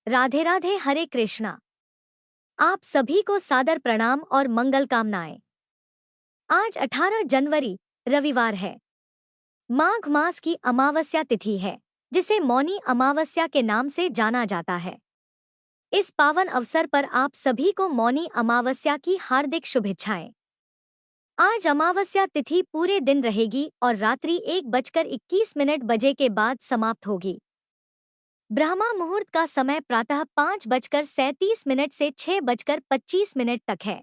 राधे राधे, हरे कृष्णा। आप सभी को सादर प्रणाम और मंगल कामनाएं। आज 18 जनवरी रविवार है। माघ मास की अमावस्या तिथि है, जिसे मौनी अमावस्या के नाम से जाना जाता है। इस पावन अवसर पर आप सभी को मौनी अमावस्या की हार्दिक शुभेच्छाएं। आज अमावस्या तिथि पूरे दिन रहेगी और रात्रि 1:21 बजे के बाद समाप्त होगी। ब्रह्मा मुहूर्त का समय प्रातः 5:37 से 6:25 तक है।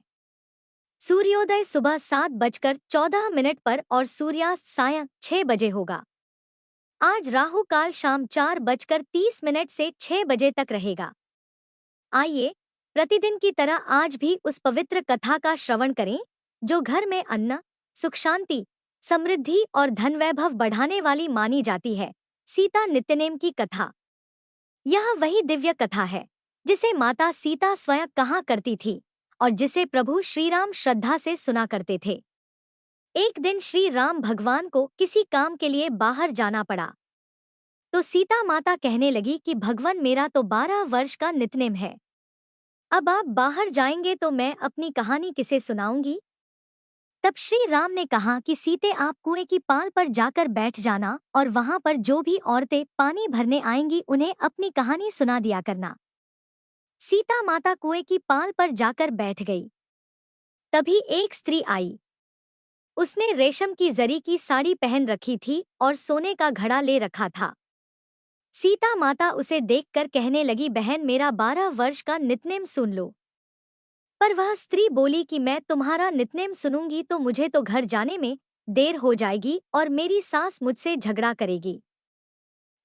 सूर्योदय सुबह 7:14 पर और सूर्यास्त सायं 6 बजे होगा। आज राहु काल शाम 4:30 से 6 बजे तक रहेगा। आइए, प्रतिदिन की तरह आज भी उस पवित्र कथा का श्रवण करें, जो घर में अन्न, सुख शांति, समृद्धि और धन वैभव बढ़ाने वाली मानी जाती है। सीता नित्यनेम की कथा। यह वही दिव्य कथा है जिसे माता सीता स्वयं कहा करती थी और जिसे प्रभु श्री राम श्रद्धा से सुना करते थे। एक दिन श्री राम भगवान को किसी काम के लिए बाहर जाना पड़ा, तो सीता माता कहने लगी कि भगवान, मेरा तो 12 वर्ष का नितनेम है। अब आप बाहर जाएंगे तो मैं अपनी कहानी किसे सुनाऊंगी? तब श्री राम ने कहा कि सीते, आप कुएं की पाल पर जाकर बैठ जाना और वहां पर जो भी औरतें पानी भरने आएंगी उन्हें अपनी कहानी सुना दिया करना। सीता माता कुएं की पाल पर जाकर बैठ गई। तभी एक स्त्री आई। उसने रेशम की जरी की साड़ी पहन रखी थी और सोने का घड़ा ले रखा था। सीता माता उसे देखकर कहने लगी, बहन, मेरा 12 वर्ष का नितनेम सुन लो। पर वह स्त्री बोली कि मैं तुम्हारा नितनेम सुनूंगी तो मुझे तो घर जाने में देर हो जाएगी और मेरी सास मुझसे झगड़ा करेगी।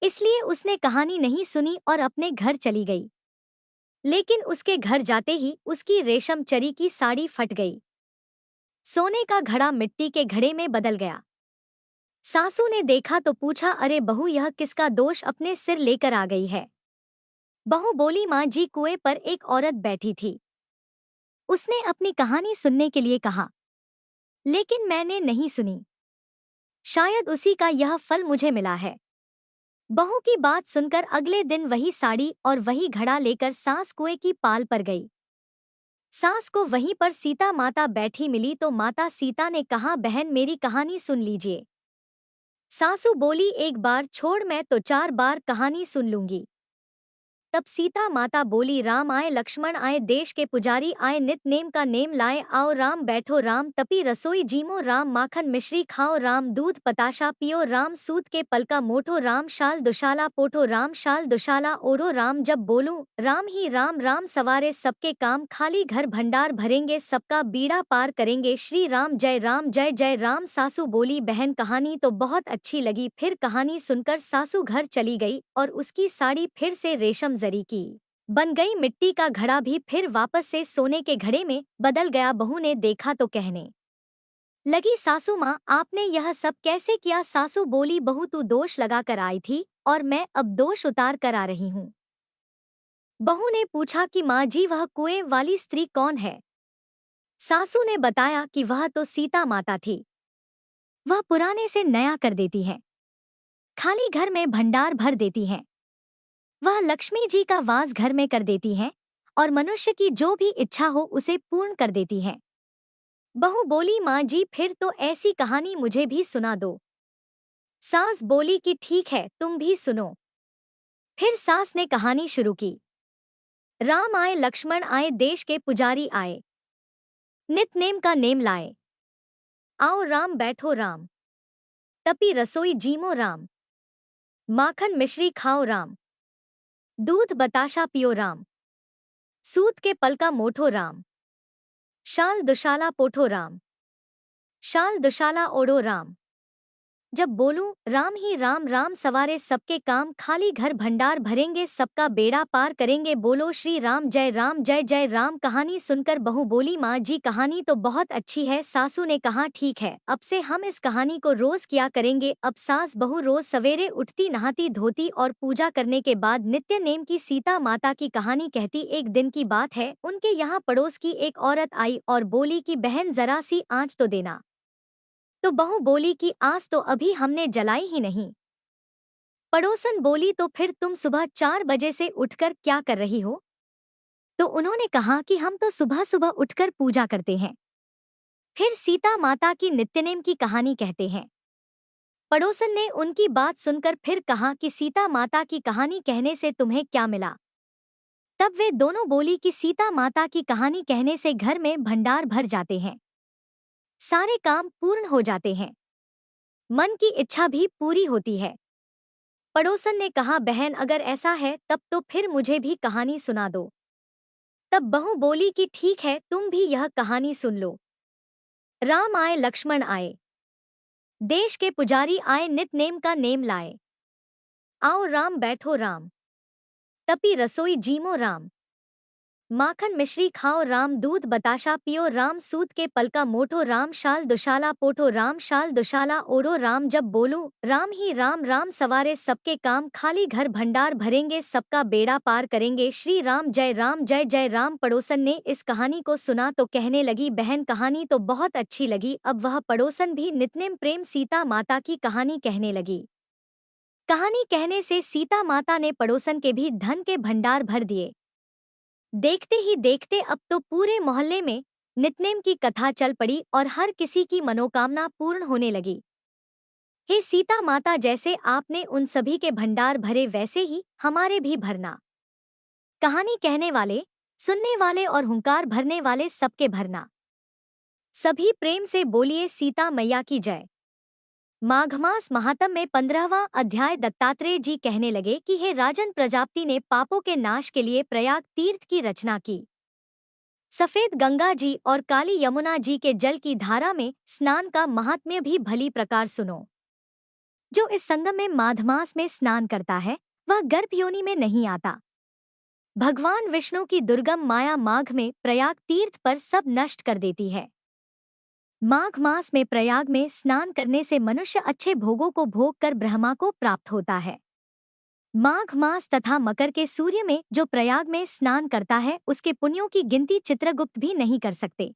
इसलिए उसने कहानी नहीं सुनी और अपने घर चली गई। लेकिन उसके घर जाते ही उसकी रेशम चरी की साड़ी फट गई। सोने का घड़ा मिट्टी के घड़े में बदल गया। सासू ने देखा तो पूछा, अरे बहू, यह किसका दोष अपने सिर लेकर आ गई है? बहू बोली, माँ जी, कुएं पर एक औरत बैठी थी। उसने अपनी कहानी सुनने के लिए कहा, लेकिन मैंने नहीं सुनी। शायद उसी का यह फल मुझे मिला है। बहू की बात सुनकर अगले दिन वही साड़ी और वही घड़ा लेकर सास कुएं की पाल पर गई। सास को वहीं पर सीता माता बैठी मिली तो माता सीता ने कहा, बहन, मेरी कहानी सुन लीजिए। सासू बोली, एक बार छोड़, मैं तो 4 बार कहानी सुन लूंगी। तब सीता माता बोली, राम आए, लक्ष्मण आए, देश के पुजारी आए, नित नेम का नेम लाए, आओ राम बैठो, राम तपी रसोई जीमो, राम माखन मिश्री खाओ, राम दूध पताशा पियो, राम सूत के पलका मोठो, राम शाल दुशाला पोठो, राम शाल दुशाला ओढ़ो, राम जब बोलूं राम ही राम, राम सवारे सबके काम, खाली घर भंडार भरेंगे, सबका बीड़ा पार करेंगे, श्री राम जय जय राम। सासू बोली, बहन, कहानी तो बहुत अच्छी लगी। फिर कहानी सुनकर सासू घर चली गई और उसकी साड़ी फिर से रेशम जरी की बन गई। मिट्टी का घड़ा भी फिर वापस से सोने के घड़े में बदल गया। बहू ने देखा तो कहने लगी, सासू माँ, आपने यह सब कैसे किया? सासू बोली, बहू, तू दोष लगाकर आई थी और मैं अब दोष उतार कर आ रही हूँ। बहू ने पूछा कि माँ जी, वह कुएं वाली स्त्री कौन है? सासू ने बताया कि वह तो सीता माता थी। वह पुराने से नया कर देती है, खाली घर में भंडार भर देती हैं। वह लक्ष्मी जी का वास घर में कर देती हैं और मनुष्य की जो भी इच्छा हो उसे पूर्ण कर देती हैं। बहू बोली, माँ जी, फिर तो ऐसी कहानी मुझे भी सुना दो। सास बोली कि ठीक है, तुम भी सुनो। फिर सास ने कहानी शुरू की। राम आए, लक्ष्मण आए, देश के पुजारी आए, नित नेम का नेम लाए, आओ राम बैठो, राम तपी रसोई जीमो, राम माखन मिश्री खाओ, राम दूध बताशा पियो, राम सूत के पलका मोठो, राम शाल दुशाला पोठो, राम शाल दुशाला ओढ़ो, राम जब बोलूं राम ही राम, राम सवारे सबके काम, खाली घर भंडार भरेंगे, सबका बेड़ा पार करेंगे, बोलो श्री राम जय जय राम। कहानी सुनकर बहू बोली, माँ जी, कहानी तो बहुत अच्छी है। सासू ने कहा, ठीक है, अब से हम इस कहानी को रोज किया करेंगे। अब सास बहू रोज सवेरे उठती, नहाती धोती और पूजा करने के बाद नित्य नेम की सीता माता की कहानी कहती। एक दिन की बात है, उनके यहाँ पड़ोस की एक औरत आई और बोली कि बहन, जरा सी आँच तो देना। तो बहू बोली कि आस तो अभी हमने जलाई ही नहीं। पड़ोसन बोली, तो फिर तुम सुबह 4 बजे से उठकर क्या कर रही हो? तो उन्होंने कहा कि हम तो सुबह सुबह उठकर पूजा करते हैं। फिर सीता माता की नित्यनेम की कहानी कहते हैं। पड़ोसन ने उनकी बात सुनकर फिर कहा कि सीता माता की कहानी कहने से तुम्हें क्या मिला? तब वे दोनों बोली कि सीता माता की कहानी कहने से घर में भंडार भर जाते हैं, सारे काम पूर्ण हो जाते हैं, मन की इच्छा भी पूरी होती है। पड़ोसन ने कहा, बहन अगर ऐसा है तब तो फिर मुझे भी कहानी सुना दो। तब बहू बोली कि ठीक है, तुम भी यह कहानी सुन लो। राम आए लक्ष्मण आए, देश के पुजारी आए नित नेम का नेम लाए। आओ राम बैठो राम, तपी रसोई जीमो राम। माखन मिश्री खाओ राम, दूध बताशा पियो राम। सूत के पलका मोटो राम, शाल दुशाला पोठो राम। शाल दुशाला ओढ़ो राम, जब बोलूं राम ही राम। राम सवारे सबके काम, खाली घर भंडार भरेंगे, सबका बेड़ा पार करेंगे। श्री राम जय राम, जय जय राम। पड़ोसन ने इस कहानी को सुना तो कहने लगी, बहन कहानी तो बहुत अच्छी लगी। अब वह पड़ोसन भी नित्नेम प्रेम सीता माता की कहानी कहने लगी। कहानी कहने से सीता माता ने पड़ोसन के भी धन के भंडार भर दिए। देखते ही देखते अब तो पूरे मोहल्ले में नित्नेम की कथा चल पड़ी और हर किसी की मनोकामना पूर्ण होने लगी। हे सीता माता, जैसे आपने उन सभी के भंडार भरे वैसे ही हमारे भी भरना। कहानी कहने वाले, सुनने वाले और हुंकार भरने वाले सबके भरना। सभी प्रेम से बोलिए सीता मैया की जय। माघ मास महात्म में 15वां अध्याय। दत्तात्रेय जी कहने लगे कि हे राजन, प्रजापति ने पापों के नाश के लिए प्रयाग तीर्थ की रचना की। सफेद गंगा जी और काली यमुना जी के जल की धारा में स्नान का महात्म्य भी भली प्रकार सुनो। जो इस संगम में माघ मास में स्नान करता है वह गर्भ योनि में नहीं आता। भगवान विष्णु की दुर्गम माया माघ में प्रयाग तीर्थ पर सब नष्ट कर देती है। माघ मास में प्रयाग में स्नान करने से मनुष्य अच्छे भोगों को भोग कर ब्रह्मा को प्राप्त होता है। माघ मास तथा मकर के सूर्य में जो प्रयाग में स्नान करता है उसके पुण्यों की गिनती चित्रगुप्त भी नहीं कर सकते।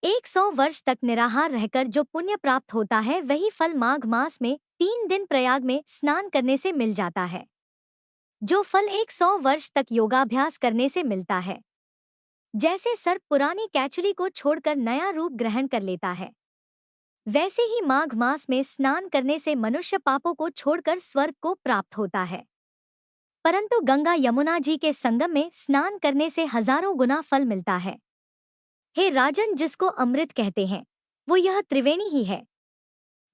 100 वर्ष तक निराहार रहकर जो पुण्य प्राप्त होता है वही फल माघ मास में 3 दिन प्रयाग में स्नान करने से मिल जाता है। जो फल 100 वर्ष तक योगाभ्यास करने से मिलता है। जैसे सर्प पुरानी कैचुली को छोड़कर नया रूप ग्रहण कर लेता है, वैसे ही माघ मास में स्नान करने से मनुष्य पापों को छोड़कर स्वर्ग को प्राप्त होता है। परंतु गंगा यमुना जी के संगम में स्नान करने से हजारों गुना फल मिलता है। हे राजन, जिसको अमृत कहते हैं वो यह त्रिवेणी ही है।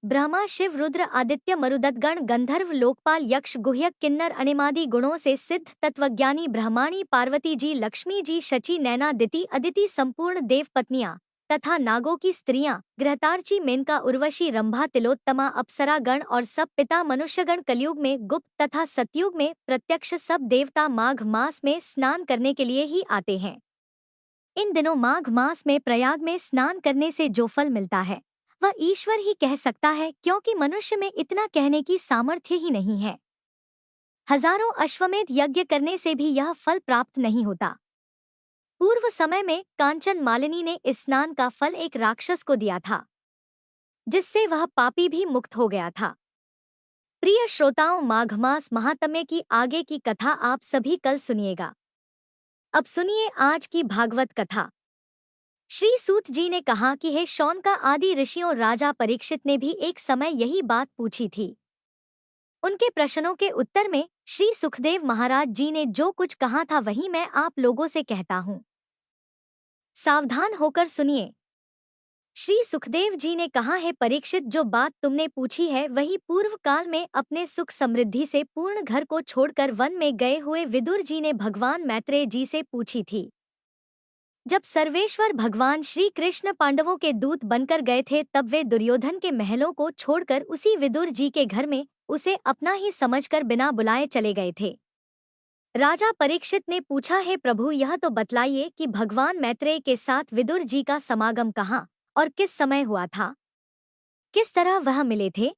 ब्रह्मा शिव रुद्र आदित्य मरुदत्तगण गंधर्व लोकपाल यक्ष गुह्यक किन्नर अनिमादि गुणों से सिद्ध तत्वज्ञानी ब्रह्माणी पार्वती जी लक्ष्मी जी शची नैना दिति अदिति संपूर्ण देव पत्नियां तथा नागों की स्त्रियां गृहतार्ची मेनका उर्वशी रंभा तिलोत्तमा अप्सरा गण और सब पिता मनुष्यगण कलयुग में गुप्त तथा सतयुग में प्रत्यक्ष सब देवता माघ मास में स्नान करने के लिए ही आते हैं। इन दिनों माघ मास में प्रयाग में स्नान करने से जो फल मिलता है वह ईश्वर ही कह सकता है, क्योंकि मनुष्य में इतना कहने की सामर्थ्य ही नहीं है। हजारों अश्वमेध यज्ञ करने से भी यह फल प्राप्त नहीं होता। पूर्व समय में कांचन मालिनी ने इस स्नान का फल एक राक्षस को दिया था, जिससे वह पापी भी मुक्त हो गया था। प्रिय श्रोताओं, माघ मास महात्म्य की आगे की कथा आप सभी कल सुनिएगा। अब सुनिए आज की भागवत कथा। श्री सूत जी ने कहा कि हे शौनका आदि ऋषियों, राजा परीक्षित ने भी एक समय यही बात पूछी थी। उनके प्रश्नों के उत्तर में श्री सुखदेव महाराज जी ने जो कुछ कहा था वही मैं आप लोगों से कहता हूँ। सावधान होकर सुनिए। श्री सुखदेव जी ने कहा, है परीक्षित, जो बात तुमने पूछी है वही पूर्व काल में अपने सुख समृद्धि से पूर्ण घर को छोड़कर वन में गए हुए विदुर जी ने भगवान मैत्रेय जी से पूछी थी। जब सर्वेश्वर भगवान श्री कृष्ण पांडवों के दूत बनकर गए थे तब वे दुर्योधन के महलों को छोड़कर उसी विदुर जी के घर में उसे अपना ही समझकर बिना बुलाए चले गए थे। राजा परीक्षित ने पूछा, है प्रभु, यह तो बतलाइए कि भगवान मैत्रेय के साथ विदुर जी का समागम कहाँ और किस समय हुआ था, किस तरह वह मिले थे।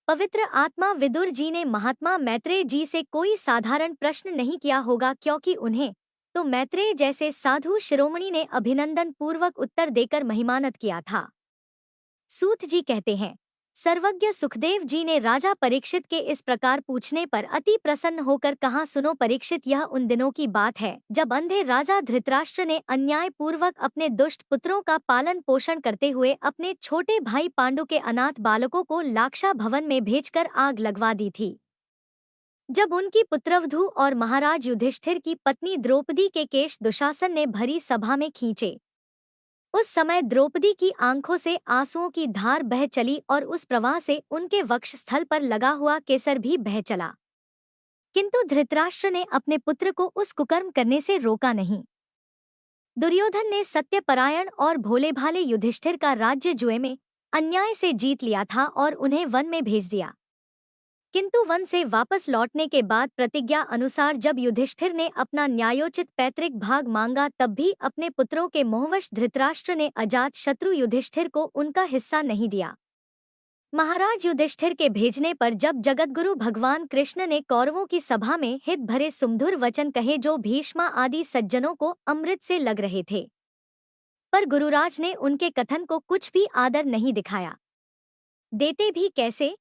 पवित्र आत्मा विदुर जी ने महात्मा मैत्रेय जी से कोई साधारण प्रश्न नहीं किया होगा, क्योंकि उन्हें तो मैत्रेय जैसे साधु शिरोमणि ने अभिनंदन पूर्वक उत्तर देकर महिमानत किया था। सूत जी कहते हैं, सर्वज्ञ सुखदेव जी ने राजा परीक्षित के इस प्रकार पूछने पर अति प्रसन्न होकर कहा, सुनो परीक्षित, यह उन दिनों की बात है जब अंधे राजा धृतराष्ट्र ने अन्याय पूर्वक अपने दुष्ट पुत्रों का पालन पोषण करते हुए अपने छोटे भाई पांडु के अनाथ बालकों को लाक्षा भवन में भेजकर आग लगवा दी थी। जब उनकी पुत्रवधू और महाराज युधिष्ठिर की पत्नी द्रौपदी के केश दुशासन ने भरी सभा में खींचे, उस समय द्रौपदी की आंखों से आंसुओं की धार बह चली और उस प्रवाह से उनके वक्षस्थल पर लगा हुआ केसर भी बह चला। किंतु धृतराष्ट्र ने अपने पुत्र को उस कुकर्म करने से रोका नहीं। दुर्योधन ने सत्यपरायण और भोले भाले युधिष्ठिर का राज्य जुए में अन्याय से जीत लिया था और उन्हें वन में भेज दिया। किंतु वन से वापस लौटने के बाद प्रतिज्ञा अनुसार जब युधिष्ठिर ने अपना न्यायोचित पैतृक भाग मांगा, तब भी अपने पुत्रों के मोहवश धृतराष्ट्र ने अजात शत्रु युधिष्ठिर को उनका हिस्सा नहीं दिया। महाराज युधिष्ठिर के भेजने पर जब जगतगुरु भगवान कृष्ण ने कौरवों की सभा में हित भरे सुमधुर वचन कहे जो भीष्मा आदि सज्जनों को अमृत से लग रहे थे, पर गुरुराज ने उनके कथन को कुछ भी आदर नहीं दिखाया। देते भी कैसे,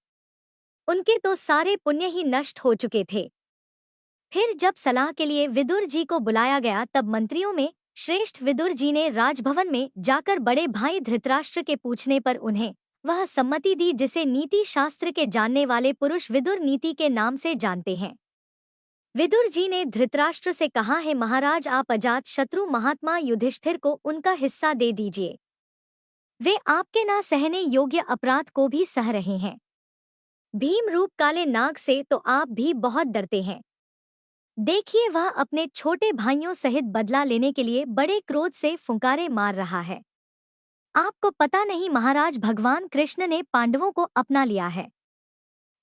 उनके तो सारे पुण्य ही नष्ट हो चुके थे। फिर जब सलाह के लिए विदुर जी को बुलाया गया, तब मंत्रियों में श्रेष्ठ विदुर जी ने राजभवन में जाकर बड़े भाई धृतराष्ट्र के पूछने पर उन्हें वह सम्मति दी जिसे नीति शास्त्र के जानने वाले पुरुष विदुर नीति के नाम से जानते हैं। विदुर जी ने धृतराष्ट्र से कहा है, महाराज आप अजात शत्रु महात्मा युधिष्ठिर को उनका हिस्सा दे दीजिए। वे आपके ना सहने योग्य अपराध को भी सह रहे हैं। भीम रूप काले नाग से तो आप भी बहुत डरते हैं। देखिए वह अपने छोटे भाइयों सहित बदला लेने के लिए बड़े क्रोध से फुंकारे मार रहा है। आपको पता नहीं महाराज, भगवान कृष्ण ने पांडवों को अपना लिया है।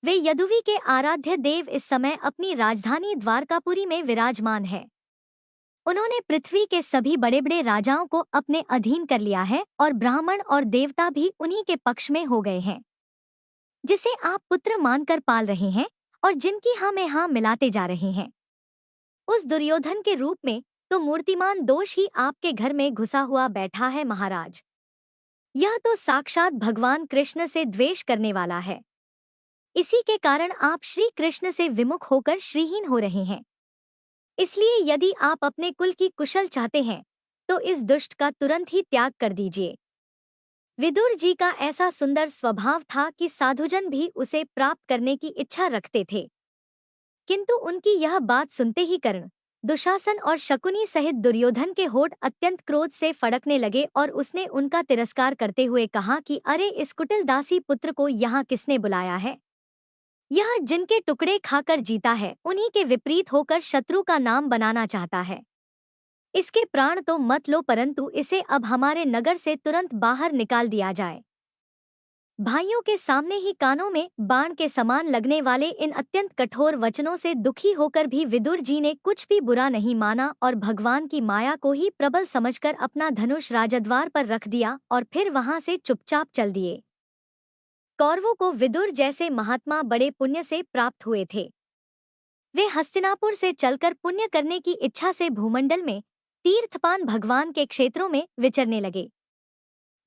वे यदुवी के आराध्य देव इस समय अपनी राजधानी द्वारकापुरी में विराजमान है। उन्होंने पृथ्वी के सभी बड़े बड़े राजाओं को अपने अधीन कर लिया है और ब्राह्मण और देवता भी उन्हीं के पक्ष में हो गए हैं, जिसे आप पुत्र मानकर पाल रहे हैं और जिनकी हाँ में हाँ मिलाते जा रहे हैं। उस दुर्योधन के रूप में तो मूर्तिमान दोष ही आपके घर में घुसा हुआ बैठा है महाराज। यह तो साक्षात भगवान कृष्ण से द्वेष करने वाला है। इसी के कारण आप श्री कृष्ण से विमुख होकर श्रीहीन हो रहे हैं। इसलिए यदि आप अपने कुल की कुशल चाहते हैं तो इस दुष्ट का तुरंत ही त्याग कर दीजिए। विदुर जी का ऐसा सुंदर स्वभाव था कि साधुजन भी उसे प्राप्त करने की इच्छा रखते थे। किंतु उनकी यह बात सुनते ही कर्ण, दुशासन और शकुनी सहित दुर्योधन के होठ अत्यंत क्रोध से फड़कने लगे और उसने उनका तिरस्कार करते हुए कहा कि अरे इस कुटिल दासी पुत्र को यहाँ किसने बुलाया है? यह जिनके टुकड़े खाकर जीता है उन्हीं के विपरीत होकर शत्रु का नाम बनाना चाहता है। इसके प्राण तो मत लो, परंतु इसे अब हमारे नगर से तुरंत बाहर निकाल दिया जाए। भाइयों के सामने ही कानों में बाण के समान लगने वाले इन अत्यंत कठोर वचनों से दुखी होकर भी विदुर जी ने कुछ भी बुरा नहीं माना और भगवान की माया को ही प्रबल समझकर अपना धनुष राजद्वार पर रख दिया और फिर वहां से चुपचाप चल दिए। कौरवों को विदुर जैसे महात्मा बड़े पुण्य से प्राप्त हुए थे। वे हस्तिनापुर से चलकर पुण्य करने की इच्छा से भूमंडल में तीर्थपान भगवान के क्षेत्रों में विचरने लगे,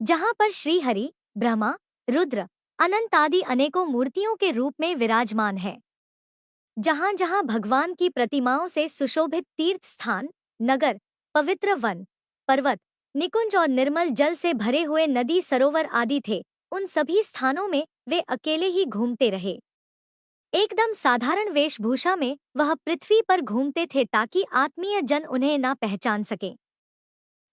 जहां पर श्री हरि, ब्रह्मा, रुद्र, अनंत आदि अनेकों मूर्तियों के रूप में विराजमान है। जहां जहां भगवान की प्रतिमाओं से सुशोभित तीर्थ स्थान, नगर, पवित्र वन, पर्वत, निकुंज और निर्मल जल से भरे हुए नदी सरोवर आदि थे, उन सभी स्थानों में वे अकेले ही घूमते रहे। एकदम साधारण वेशभूषा में वह पृथ्वी पर घूमते थे ताकि आत्मीय जन उन्हें ना पहचान सकें।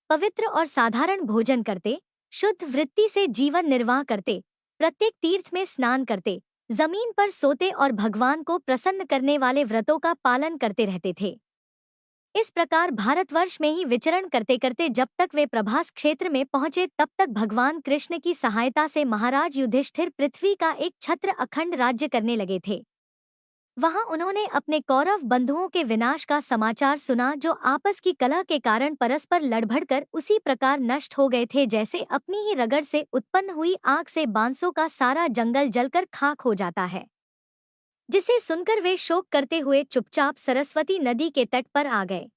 पवित्र और साधारण भोजन करते, शुद्ध वृत्ति से जीवन निर्वाह करते, प्रत्येक तीर्थ में स्नान करते, जमीन पर सोते और भगवान को प्रसन्न करने वाले व्रतों का पालन करते रहते थे। इस प्रकार भारतवर्ष में ही विचरण करते करते जब तक वे प्रभास क्षेत्र में पहुंचे, तब तक भगवान कृष्ण की सहायता से महाराज युधिष्ठिर पृथ्वी का एक छत्र अखंड राज्य करने लगे थे। वहां उन्होंने अपने कौरव बंधुओं के विनाश का समाचार सुना, जो आपस की कलह के कारण परस्पर लड़भड़कर उसी प्रकार नष्ट हो गए थे जैसे अपनी ही रगड़ से उत्पन्न हुई आग से बांसों का सारा जंगल जलकर खाक हो जाता है। जिसे सुनकर वे शोक करते हुए चुपचाप सरस्वती नदी के तट पर आ गए।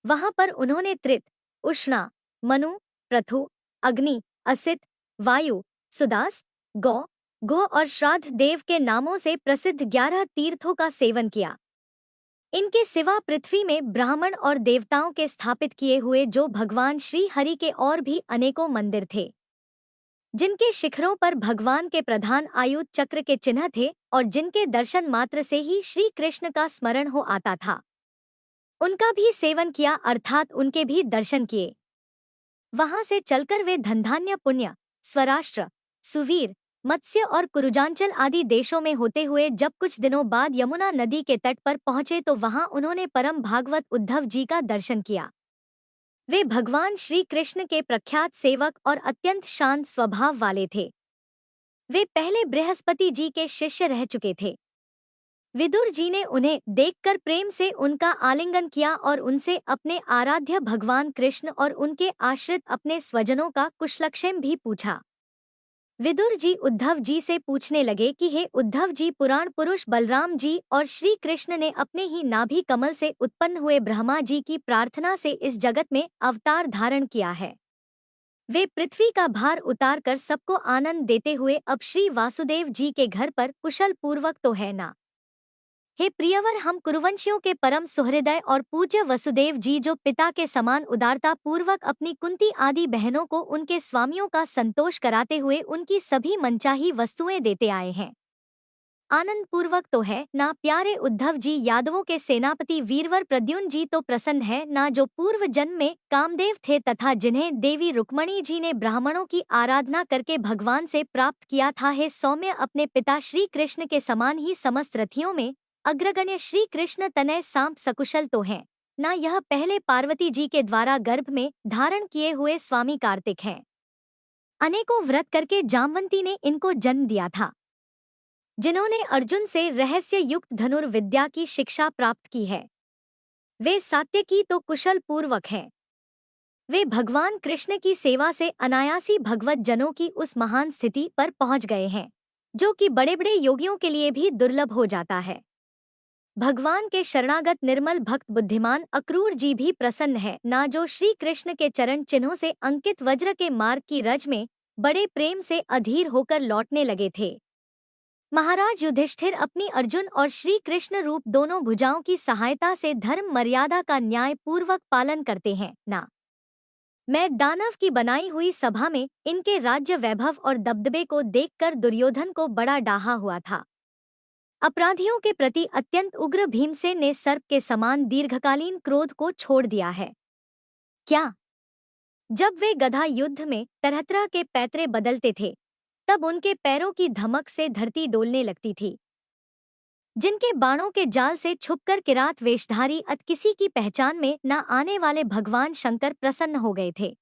वहां पर उन्होंने त्रित, उष्णा, मनु, प्रथु, अग्नि, असित, वायु, सुदास, गौ, गोह और श्राद्ध देव के नामों से प्रसिद्ध 11 तीर्थों का सेवन किया। इनके सिवा पृथ्वी में ब्राह्मण और देवताओं के स्थापित किए हुए जो भगवान श्री हरि के और भी अनेकों मंदिर थे, जिनके शिखरों पर भगवान के प्रधान आयुध चक्र के चिन्ह थे और जिनके दर्शन मात्र से ही श्री कृष्ण का स्मरण हो आता था, उनका भी सेवन किया, अर्थात उनके भी दर्शन किए। वहां से चलकर वे धनधान्य पुण्य, स्वराष्ट्र, सुवीर, मत्स्य और कुरुजांचल आदि देशों में होते हुए जब कुछ दिनों बाद यमुना नदी के तट पर पहुंचे तो वहां उन्होंने परम भागवत उद्धव जी का दर्शन किया। वे भगवान श्री कृष्ण के प्रख्यात सेवक और अत्यंत शांत स्वभाव वाले थे। वे पहले बृहस्पति जी के शिष्य रह चुके थे। विदुर जी ने उन्हें देखकर प्रेम से उनका आलिंगन किया और उनसे अपने आराध्य भगवान कृष्ण और उनके आश्रित अपने स्वजनों का कुशलक्षेम भी पूछा। विदुर जी उद्धव जी से पूछने लगे कि हे उद्धव जी, पुराण पुरुष बलराम जी और श्री कृष्ण ने अपने ही नाभि कमल से उत्पन्न हुए ब्रह्मा जी की प्रार्थना से इस जगत में अवतार धारण किया है। वे पृथ्वी का भार उतार कर सबको आनंद देते हुए अब श्री वासुदेव जी के घर पर कुशल पूर्वक तो है ना। हे प्रियवर, हम कुरुवंशियों के परम सुहृदय और पूज्य वसुदेव जी जो पिता के समान उदारता पूर्वक अपनी कुंती आदि बहनों को उनके स्वामियों का संतोष कराते हुए उनकी सभी मनचाही वस्तुएं देते आए हैं, आनंद पूर्वक तो है ना। प्यारे उद्धव जी, यादवों के सेनापति वीरवर प्रद्युम्न जी तो प्रसन्न है ना, जो पूर्व जन्म में कामदेव थे तथा जिन्हें देवी रुक्मणी जी ने ब्राह्मणों की आराधना करके भगवान से प्राप्त किया था। हे सौम्य, अपने पिता श्री कृष्ण के समान ही समस्त रथियों में अग्रगण्य श्री कृष्ण तनय सांप सकुशल तो हैं ना। यह पहले पार्वती जी के द्वारा गर्भ में धारण किए हुए स्वामी कार्तिक हैं। अनेकों व्रत करके जामवंती ने इनको जन्म दिया था, जिन्होंने अर्जुन से रहस्य युक्त धनुर्विद्या की शिक्षा प्राप्त की है। वे सात्यकी तो कुशल पूर्वक हैं। वे भगवान कृष्ण की सेवा से अनायासी भगवत जनों की उस महान स्थिति पर पहुंच गए हैं, जो कि बड़े बड़े योगियों के लिए भी दुर्लभ हो जाता है। भगवान के शरणागत निर्मल भक्त बुद्धिमान अक्रूर जी भी प्रसन्न है ना, जो श्री कृष्ण के चरण चिन्हों से अंकित वज्र के मार्ग की रज में बड़े प्रेम से अधीर होकर लौटने लगे थे। महाराज युधिष्ठिर अपनी अर्जुन और श्री कृष्ण रूप दोनों भुजाओं की सहायता से धर्म मर्यादा का न्याय पूर्वक पालन करते हैं ना। मैं दानव की बनाई हुई सभा में इनके राज्य वैभव और दबदबे को देखकर दुर्योधन को बड़ा डाहा हुआ था। अपराधियों के प्रति अत्यंत उग्र भीमसेन ने सर्प के समान दीर्घकालीन क्रोध को छोड़ दिया है। क्या जब वे गधा युद्ध में तरह-तरह के पैतरे बदलते थे, तब उनके पैरों की धमक से धरती डोलने लगती थी। जिनके बाणों के जाल से छुपकर किरात वेशधारी अत किसी की पहचान में न आने वाले भगवान शंकर प्रसन्न हो गए थे।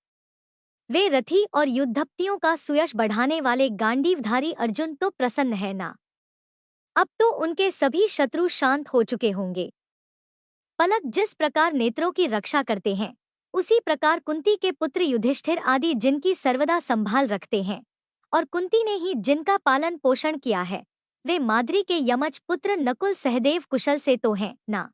वे रथी और युद्धप्तियों का सुयश बढ़ाने वाले गांडीवधारी अर्जुन तो प्रसन्न है ना। अब तो उनके सभी शत्रु शांत हो चुके होंगे। पलक जिस प्रकार नेत्रों की रक्षा करते हैं, उसी प्रकार कुंती के पुत्र युधिष्ठिर आदि जिनकी सर्वदा संभाल रखते हैं और कुंती ने ही जिनका पालन पोषण किया है, वे माद्री के यमज पुत्र नकुल सहदेव कुशल से तो हैं ना।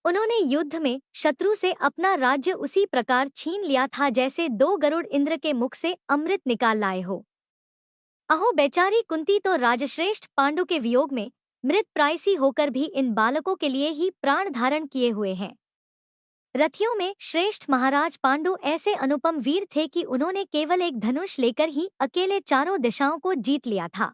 उन्होंने युद्ध में शत्रु से अपना राज्य उसी प्रकार छीन लिया था जैसे दो गरुड़ इंद्र के मुख से अमृत निकाल लाए हो। अहो बेचारी कुंती तो राजश्रेष्ठ पांडु के वियोग में मृत प्रायसी होकर भी इन बालकों के लिए ही प्राण धारण किए हुए हैं। रथियों में श्रेष्ठ महाराज पांडु ऐसे अनुपम वीर थे कि उन्होंने केवल एक धनुष लेकर ही अकेले चारों दिशाओं को जीत लिया था।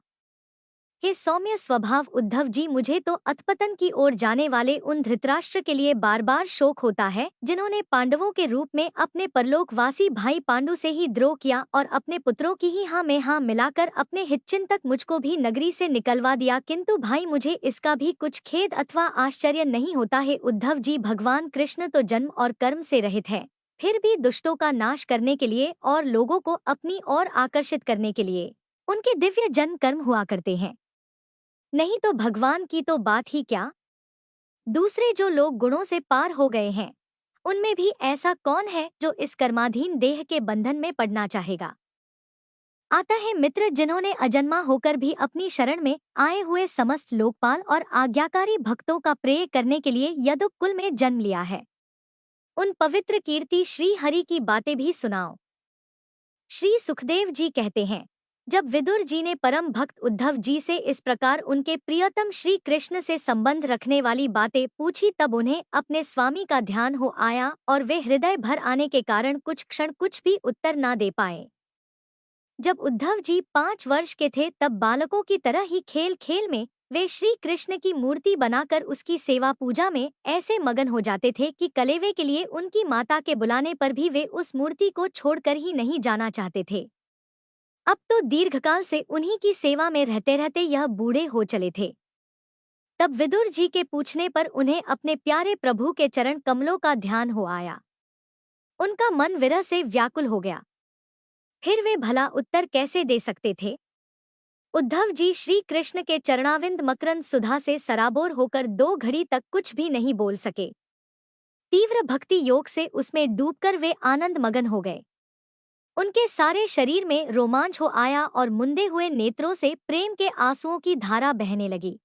हे सौम्य स्वभाव उद्धव जी, मुझे तो अधपतन की ओर जाने वाले उन धृतराष्ट्र के लिए बार बार शोक होता है, जिन्होंने पांडवों के रूप में अपने परलोकवासी भाई पांडु से ही द्रोह किया और अपने पुत्रों की ही हाँ में हाँ मिलाकर अपने हितचिंतक मुझको भी नगरी से निकलवा दिया। किंतु भाई, मुझे इसका भी कुछ खेद अथवा आश्चर्य नहीं होता है उद्धव जी। भगवान कृष्ण तो जन्म और कर्म से रहित है, फिर भी दुष्टों का नाश करने के लिए और लोगों को अपनी ओर आकर्षित करने के लिए उनके दिव्य जन्म कर्म हुआ करते हैं। नहीं तो भगवान की तो बात ही क्या। दूसरे जो लोग गुणों से पार हो गए हैं, उनमें भी ऐसा कौन है जो इस कर्माधीन देह के बंधन में पड़ना चाहेगा। आता है मित्र, जिन्होंने अजन्मा होकर भी अपनी शरण में आए हुए समस्त लोकपाल और आज्ञाकारी भक्तों का प्रेय करने के लिए यदुकुल कुल में जन्म लिया है, उन पवित्र कीर्ति श्री हरि की बातें भी सुनाओ। श्री सुखदेव जी कहते हैं, जब विदुर जी ने परम भक्त उद्धव जी से इस प्रकार उनके प्रियतम श्री कृष्ण से संबंध रखने वाली बातें पूछी, तब उन्हें अपने स्वामी का ध्यान हो आया और वे हृदय भर आने के कारण कुछ क्षण कुछ भी उत्तर ना दे पाए। जब उद्धव जी 5 वर्ष के थे, तब बालकों की तरह ही खेल खेल में वे श्री कृष्ण की मूर्ति बनाकर उसकी सेवा पूजा में ऐसे मगन हो जाते थे कि कलेवे के लिए उनकी माता के बुलाने पर भी वे उस मूर्ति को छोड़कर ही नहीं जाना चाहते थे। अब तो दीर्घकाल से उन्हीं की सेवा में रहते रहते यह बूढ़े हो चले थे। तब विदुर जी के पूछने पर उन्हें अपने प्यारे प्रभु के चरण कमलों का ध्यान हो आया। उनका मन विरह से व्याकुल हो गया। फिर वे भला उत्तर कैसे दे सकते थे? उद्धव जी श्री कृष्ण के चरणाविंद मकरंद सुधा से सराबोर होकर 2 घड़ी तक कुछ भी नहीं बोल सके। तीव्र भक्ति योग से उसमें डूबकर वे आनंद मगन हो गए। उनके सारे शरीर में रोमांच हो आया और मुंदे हुए नेत्रों से प्रेम के आंसुओं की धारा बहने लगी।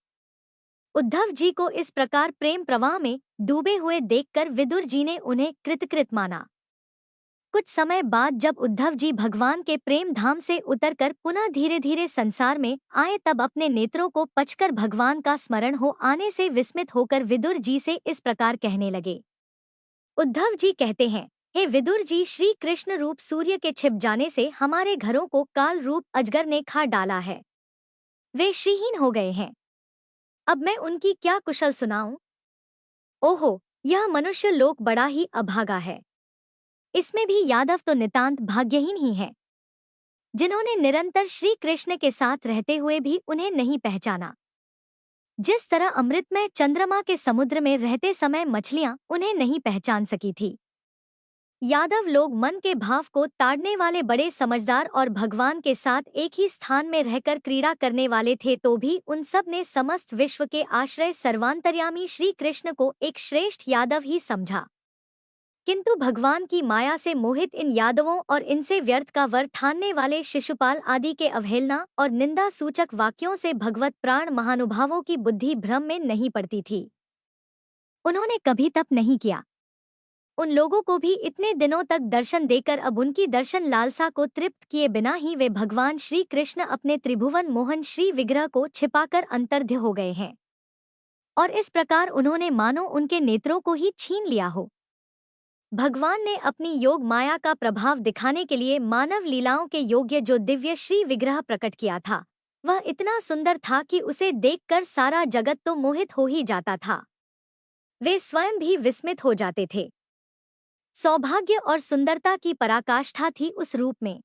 उद्धव जी को इस प्रकार प्रेम प्रवाह में डूबे हुए देखकर विदुर जी ने उन्हें कृतकृत माना। कुछ समय बाद जब उद्धव जी भगवान के प्रेम धाम से उतरकर पुनः धीरे धीरे संसार में आए, तब अपने नेत्रों को पचकर भगवान का स्मरण हो आने से विस्मित होकर विदुर जी से इस प्रकार कहने लगे। उद्धव जी कहते हैं, हे विदुर जी, श्री कृष्ण रूप सूर्य के छिप जाने से हमारे घरों को काल रूप अजगर ने खा डाला है। वे श्रीहीन हो गए हैं। अब मैं उनकी क्या कुशल सुनाऊं? ओहो, यह मनुष्य लोक बड़ा ही अभागा है। इसमें भी यादव तो नितांत भाग्यहीन ही है, जिन्होंने निरंतर श्री कृष्ण के साथ रहते हुए भी उन्हें नहीं पहचाना। जिस तरह अमृतमय चंद्रमा के समुद्र में रहते समय मछलियां उन्हें नहीं पहचान सकी थी। यादव लोग मन के भाव को ताड़ने वाले बड़े समझदार और भगवान के साथ एक ही स्थान में रहकर क्रीड़ा करने वाले थे, तो भी उन सब ने समस्त विश्व के आश्रय सर्वांतर्यामी श्री कृष्ण को एक श्रेष्ठ यादव ही समझा। किंतु भगवान की माया से मोहित इन यादवों और इनसे व्यर्थ का वर ठानने वाले शिशुपाल आदि के अवहेलना और निंदा सूचक वाक्यों से भगवत प्राण महानुभावों की बुद्धि भ्रम में नहीं पड़ती थी। उन्होंने कभी तप नहीं किया। उन लोगों को भी इतने दिनों तक दर्शन देकर अब उनकी दर्शन लालसा को तृप्त किए बिना ही वे भगवान श्री कृष्ण अपने त्रिभुवन मोहन श्री विग्रह को छिपाकर अंतर्ध्य हो गए हैं, और इस प्रकार उन्होंने मानो उनके नेत्रों को ही छीन लिया हो। भगवान ने अपनी योग माया का प्रभाव दिखाने के लिए मानव लीलाओं के योग्य जो दिव्य श्री विग्रह प्रकट किया था, वह इतना सुंदर था कि उसे देखकर सारा जगत तो मोहित हो ही जाता था। वे स्वयं भी विस्मित हो जाते थे। सौभाग्य और सुंदरता की पराकाष्ठा थी उस रूप में।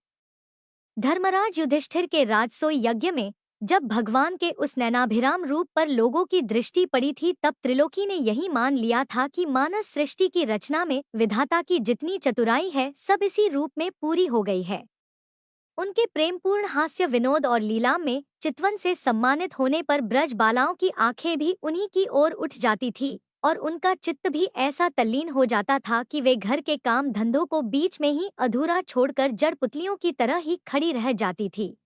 धर्मराज युधिष्ठिर के राजसो यज्ञ में जब भगवान के उस नैनाभिराम रूप पर लोगों की दृष्टि पड़ी थी, तब त्रिलोकी ने यही मान लिया था कि मानस सृष्टि की रचना में विधाता की जितनी चतुराई है, सब इसी रूप में पूरी हो गई है। उनके प्रेमपूर्ण हास्य विनोद और लीला में चितवन से सम्मानित होने पर ब्रज बालाओं की आंखें भी उन्हीं की ओर उठ जाती थी, और उनका चित्त भी ऐसा तल्लीन हो जाता था कि वे घर के काम धंधों को बीच में ही अधूरा छोड़कर जड़ पुतलियों की तरह ही खड़ी रह जाती थी।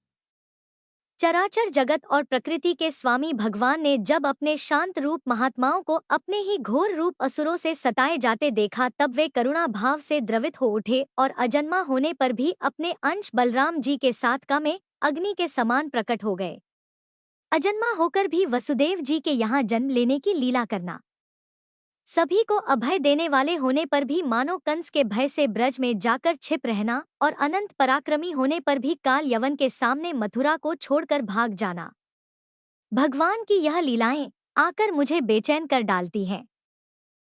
चराचर जगत और प्रकृति के स्वामी भगवान ने जब अपने शांत रूप महात्माओं को अपने ही घोर रूप असुरों से सताए जाते देखा, तब वे करुणा भाव से द्रवित हो उठे और अजन्मा होने पर भी अपने अंश बलराम जी के साथ का में अग्नि के समान प्रकट हो गए। अजन्मा होकर भी वसुदेव जी के यहाँ जन्म लेने की लीला करना, सभी को अभय देने वाले होने पर भी मानो कंस के भय से ब्रज में जाकर छिप रहना, और अनंत पराक्रमी होने पर भी काल यवन के सामने मथुरा को छोड़कर भाग जाना। भगवान की यह लीलाएं आकर मुझे बेचैन कर डालती हैं।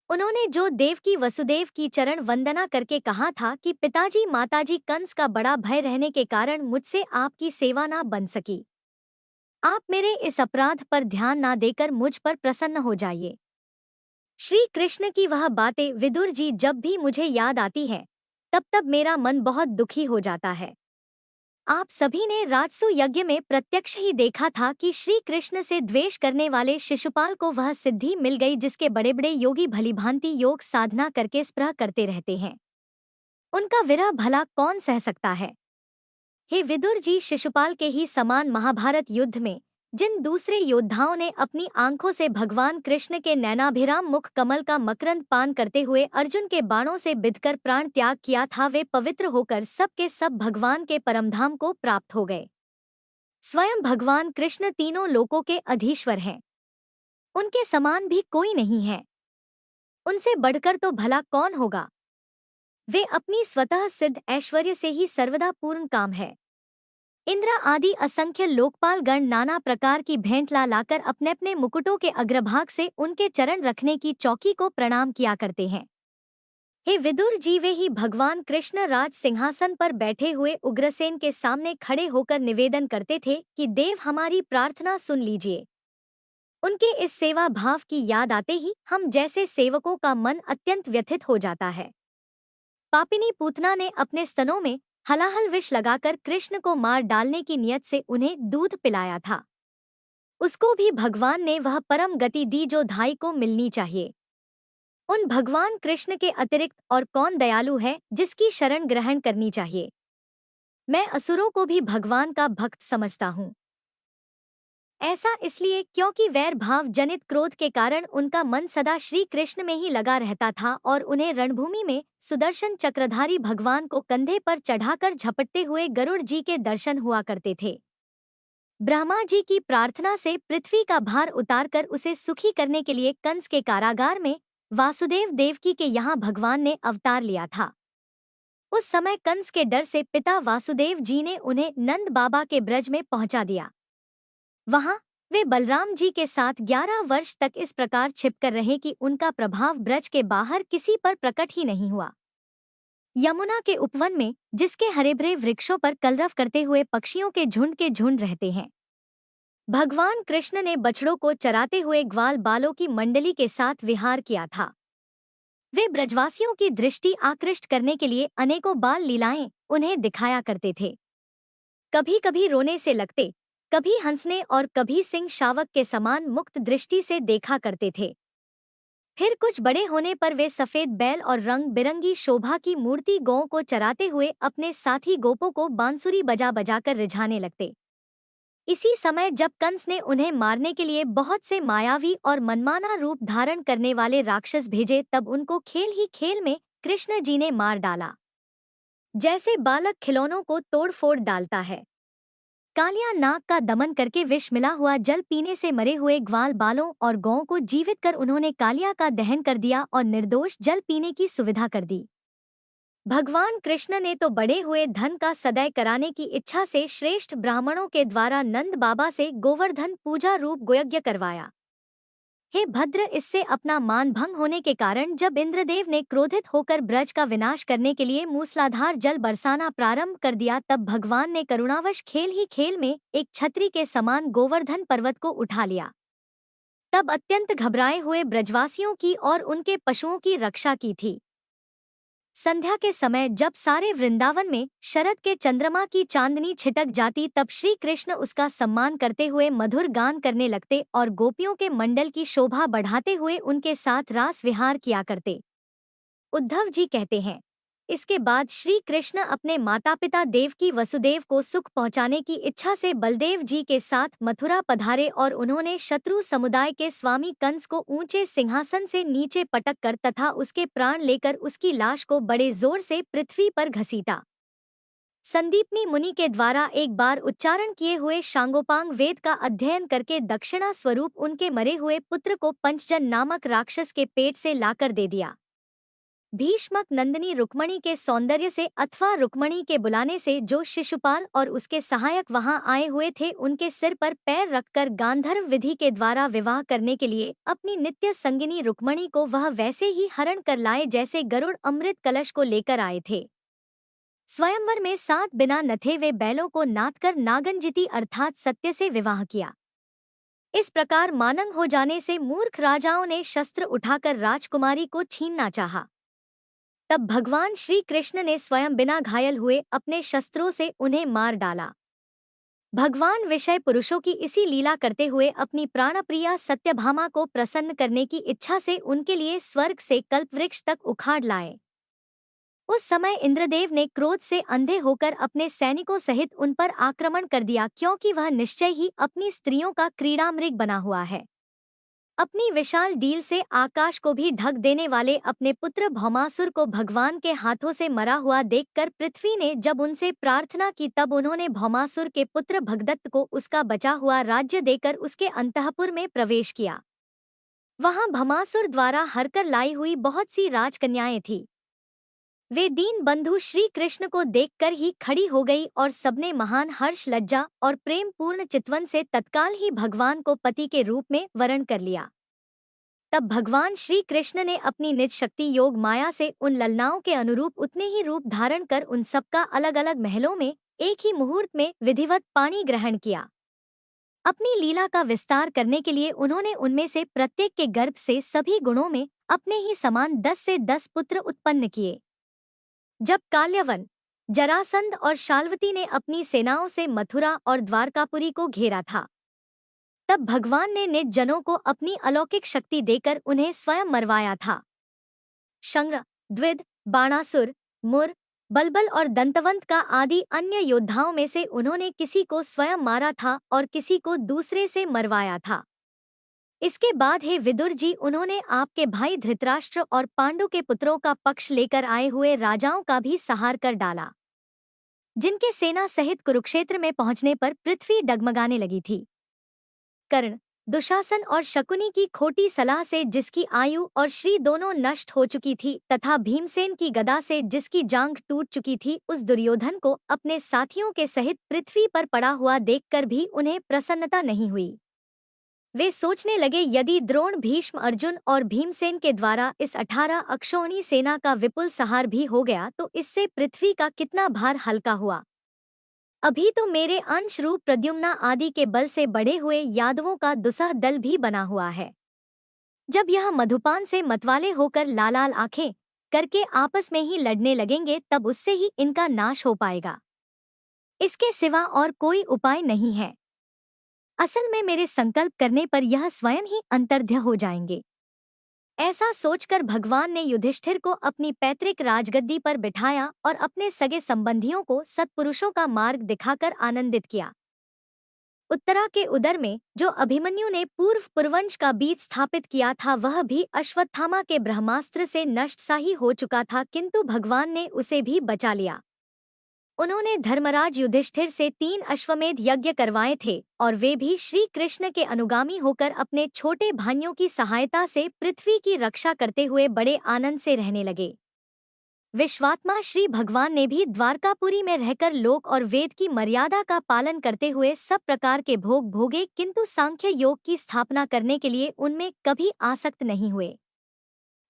उन्होंने जो देवकी वसुदेव की चरण वंदना करके कहा था कि पिताजी माताजी, कंस का बड़ा भय रहने के कारण मुझसे आपकी सेवा ना बन सकी। आप मेरे इस अपराध पर ध्यान ना देकर मुझ पर प्रसन्न हो जाइए। श्री कृष्ण की वह बातें विदुर जी जब भी मुझे याद आती है, तब तब मेरा मन बहुत दुखी हो जाता है। आप सभी ने राजसु यज्ञ में प्रत्यक्ष ही देखा था कि श्री कृष्ण से द्वेष करने वाले शिशुपाल को वह सिद्धि मिल गई जिसके बड़े बड़े योगी भलीभांति योग साधना करके स्पृह करते रहते हैं। उनका विरह भला कौन सह सकता है? हे विदुर जी, शिशुपाल के ही समान महाभारत युद्ध में जिन दूसरे योद्धाओं ने अपनी आंखों से भगवान कृष्ण के नैनाभिराम मुख कमल का मकरंद पान करते हुए अर्जुन के बाणों से बिधकर प्राण त्याग किया था, वे पवित्र होकर सब के सब भगवान के परमधाम को प्राप्त हो गए। स्वयं भगवान कृष्ण तीनों लोकों के अधीश्वर हैं। उनके समान भी कोई नहीं है। उनसे बढ़कर तो भला कौन होगा। वे अपनी स्वतः सिद्ध ऐश्वर्य से ही सर्वदा पूर्ण काम है। इंद्र आदि असंख्य लोकपाल गण नाना प्रकार की भेंट ला लाकर अपने अपने मुकुटों के अग्रभाग से उनके चरण रखने की चौकी को प्रणाम किया करते हैं। हे विदुर जी, वे ही भगवान कृष्ण राज सिंहासन पर बैठे हुए उग्रसेन के सामने खड़े होकर निवेदन करते थे कि देव हमारी प्रार्थना सुन लीजिए। उनके इस सेवा भाव की याद आते ही हम जैसे सेवकों का मन अत्यंत व्यथित हो जाता है। पापिनी पूतना ने अपने स्तनों में हलाहल विष लगाकर कृष्ण को मार डालने की नियत से उन्हें दूध पिलाया था। उसको भी भगवान ने वह परम गति दी जो धाई को मिलनी चाहिए। उन भगवान कृष्ण के अतिरिक्त और कौन दयालु है जिसकी शरण ग्रहण करनी चाहिए। मैं असुरों को भी भगवान का भक्त समझता हूँ। ऐसा इसलिए क्योंकि वैर भाव जनित क्रोध के कारण उनका मन सदा श्री कृष्ण में ही लगा रहता था और उन्हें रणभूमि में सुदर्शन चक्रधारी भगवान को कंधे पर चढ़ाकर झपटते हुए गरुड़ जी के दर्शन हुआ करते थे। ब्रह्मा जी की प्रार्थना से पृथ्वी का भार उतारकर उसे सुखी करने के लिए कंस के कारागार में वासुदेव देवकी के यहाँ भगवान ने अवतार लिया था। उस समय कंस के डर से पिता वासुदेव जी ने उन्हें नंद बाबा के ब्रज में पहुंचा दिया। वहां वे बलराम जी के साथ 11 वर्ष तक इस प्रकार छिपकर रहे कि उनका प्रभाव ब्रज के बाहर किसी पर प्रकट ही नहीं हुआ। यमुना के उपवन में, जिसके हरे भरे वृक्षों पर कलरव करते हुए पक्षियों के झुंड रहते हैं, भगवान कृष्ण ने बछड़ों को चराते हुए ग्वाल बालों की मंडली के साथ विहार किया था। वे ब्रजवासियों की दृष्टि आकृष्ट करने के लिए अनेकों बाल लीलाएं उन्हें दिखाया करते थे। कभी कभी रोने से लगते, कभी हंसने और कभी सिंह शावक के समान मुक्त दृष्टि से देखा करते थे। फिर कुछ बड़े होने पर वे सफेद बैल और रंग बिरंगी शोभा की मूर्ति गौं को चराते हुए अपने साथी गोपों को बांसुरी बजा बजाकर रिझाने लगते। इसी समय जब कंस ने उन्हें मारने के लिए बहुत से मायावी और मनमाना रूप धारण करने वाले राक्षस भेजे, तब उनको खेल ही खेल में कृष्ण जी ने मार डाला। जैसे बालक खिलौनों को तोड़ फोड़ डालता है। कालिया नाग का दमन करके विष मिला हुआ जल पीने से मरे हुए ग्वाल बालों और गौं को जीवित कर उन्होंने कालिया का दहन कर दिया और निर्दोष जल पीने की सुविधा कर दी। भगवान कृष्ण ने तो बड़े हुए धन का सदय कराने की इच्छा से श्रेष्ठ ब्राह्मणों के द्वारा नंद बाबा से गोवर्धन पूजा रूप गोयज्ञ करवाया। हे भद्र, इससे अपना मान भंग होने के कारण जब इंद्रदेव ने क्रोधित होकर ब्रज का विनाश करने के लिए मूसलाधार जल बरसाना प्रारंभ कर दिया, तब भगवान ने करुणावश खेल ही खेल में एक छतरी के समान गोवर्धन पर्वत को उठा लिया। तब अत्यंत घबराए हुए ब्रजवासियों की और उनके पशुओं की रक्षा की थी। संध्या के समय जब सारे वृंदावन में शरद के चंद्रमा की चांदनी छिटक जाती, तब श्री कृष्ण उसका सम्मान करते हुए मधुर गान करने लगते और गोपियों के मंडल की शोभा बढ़ाते हुए उनके साथ रास विहार किया करते। उद्धव जी कहते हैं, इसके बाद श्री कृष्ण अपने माता पिता देवकी वसुदेव को सुख पहुंचाने की इच्छा से बलदेव जी के साथ मथुरा पधारे और उन्होंने शत्रु समुदाय के स्वामी कंस को ऊंचे सिंहासन से नीचे पटक कर तथा उसके प्राण लेकर उसकी लाश को बड़े जोर से पृथ्वी पर घसीटा। संदीपनी मुनि के द्वारा एक बार उच्चारण किए हुए शांगोपांग वेद का अध्ययन करके दक्षिणा स्वरूप उनके मरे हुए पुत्र को पंचजन नामक राक्षस के पेट से लाकर दे दिया। भीष्मक नंदिनी रुक्मणी के सौंदर्य से अथवा रुक्मणी के बुलाने से जो शिशुपाल और उसके सहायक वहां आए हुए थे, उनके सिर पर पैर रखकर गांधर्व विधि के द्वारा विवाह करने के लिए अपनी नित्य संगिनी रुक्मणी को वह वैसे ही हरण कर लाए जैसे गरुड़ अमृत कलश को लेकर आए थे। स्वयंवर में 7 बिना नथे वे बैलों को नाथ कर नागनजिति अर्थात सत्य से विवाह किया। इस प्रकार मानंग हो जाने से मूर्ख राजाओं ने शस्त्र उठाकर राजकुमारी को छीनना चाहा। तब भगवान श्री कृष्ण ने स्वयं बिना घायल हुए अपने शस्त्रों से उन्हें मार डाला। भगवान विषय पुरुषों की इसी लीला करते हुए अपनी प्राणप्रिया सत्यभामा को प्रसन्न करने की इच्छा से उनके लिए स्वर्ग से कल्पवृक्ष तक उखाड़ लाए। उस समय इंद्रदेव ने क्रोध से अंधे होकर अपने सैनिकों सहित उन पर आक्रमण कर दिया, क्योंकि वह निश्चय ही अपनी स्त्रियों का क्रीड़ामृग बना हुआ है। अपनी विशाल डील से आकाश को भी ढक देने वाले अपने पुत्र भौमासुर को भगवान के हाथों से मरा हुआ देखकर पृथ्वी ने जब उनसे प्रार्थना की तब उन्होंने भौमासुर के पुत्र भगदत्त को उसका बचा हुआ राज्य देकर उसके अंतःपुर में प्रवेश किया। वहां भौमासुर द्वारा हरकर लाई हुई बहुत सी राजकन्याएं थीं। वे दीन बंधु श्री कृष्ण को देखकर ही खड़ी हो गई और सबने महान हर्ष, लज्जा और प्रेम पूर्ण चितवन से तत्काल ही भगवान को पति के रूप में वरण कर लिया। तब भगवान श्री कृष्ण ने अपनी निज शक्ति योग माया से उन ललनाओं के अनुरूप उतने ही रूप धारण कर उन सबका अलग अलग महलों में एक ही मुहूर्त में विधिवत पाणी ग्रहण किया। अपनी लीला का विस्तार करने के लिए उन्होंने उनमें से प्रत्येक के गर्भ से सभी गुणों में अपने ही समान 10 से 10 पुत्र उत्पन्न किए। जब काल्यवन, जरासंध और शाल्वती ने अपनी सेनाओं से मथुरा और द्वारकापुरी को घेरा था, तब भगवान ने निज जनों को अपनी अलौकिक शक्ति देकर उन्हें स्वयं मरवाया था। शंग्र, द्विद, बाणासुर, मुर, बलबल और दंतवंत का आदि अन्य योद्धाओं में से उन्होंने किसी को स्वयं मारा था और किसी को दूसरे से मरवाया था। इसके बाद हे विदुर जी, उन्होंने आपके भाई धृतराष्ट्र और पांडु के पुत्रों का पक्ष लेकर आए हुए राजाओं का भी संहार कर डाला, जिनके सेना सहित कुरुक्षेत्र में पहुंचने पर पृथ्वी डगमगाने लगी थी। कर्ण, दुशासन और शकुनी की खोटी सलाह से जिसकी आयु और श्री दोनों नष्ट हो चुकी थी तथा भीमसेन की गदा से जिसकी जांघ टूट चुकी थी, उस दुर्योधन को अपने साथियों के सहित पृथ्वी पर पड़ा हुआ देखकर भी उन्हें प्रसन्नता नहीं हुई। वे सोचने लगे, यदि द्रोण, भीष्म, अर्जुन और भीमसेन के द्वारा इस 18 अक्षौहिणी सेना का विपुल संहार भी हो गया तो इससे पृथ्वी का कितना भार हल्का हुआ। अभी तो मेरे अंश रूप प्रद्युम्ना आदि के बल से बढ़े हुए यादवों का दुसह दल भी बना हुआ है। जब यह मधुपान से मतवाले होकर लालाल आंखें करके आपस में ही लड़ने लगेंगे तब उससे ही इनका नाश हो पाएगा। इसके सिवा और कोई उपाय नहीं है। असल में मेरे संकल्प करने पर यह स्वयं ही अंतर्ध्य हो जाएंगे। ऐसा सोचकर भगवान ने युधिष्ठिर को अपनी पैतृक राजगद्दी पर बिठाया और अपने सगे संबंधियों को सत्पुरुषों का मार्ग दिखाकर आनंदित किया। उत्तरा के उदर में जो अभिमन्यु ने पूर्व पुरवंश का बीज स्थापित किया था वह भी अश्वत्थामा के ब्रह्मास्त्र से नष्ट सा ही हो चुका था, किंतु भगवान ने उसे भी बचा लिया। उन्होंने धर्मराज युधिष्ठिर से 3 अश्वमेध यज्ञ करवाए थे और वे भी श्री कृष्ण के अनुगामी होकर अपने छोटे भाइयों की सहायता से पृथ्वी की रक्षा करते हुए बड़े आनंद से रहने लगे। विश्वात्मा श्री भगवान ने भी द्वारकापुरी में रहकर लोक और वेद की मर्यादा का पालन करते हुए सब प्रकार के भोग भोगे, किंतु सांख्य योग की स्थापना करने के लिए उनमें कभी आसक्त नहीं हुए।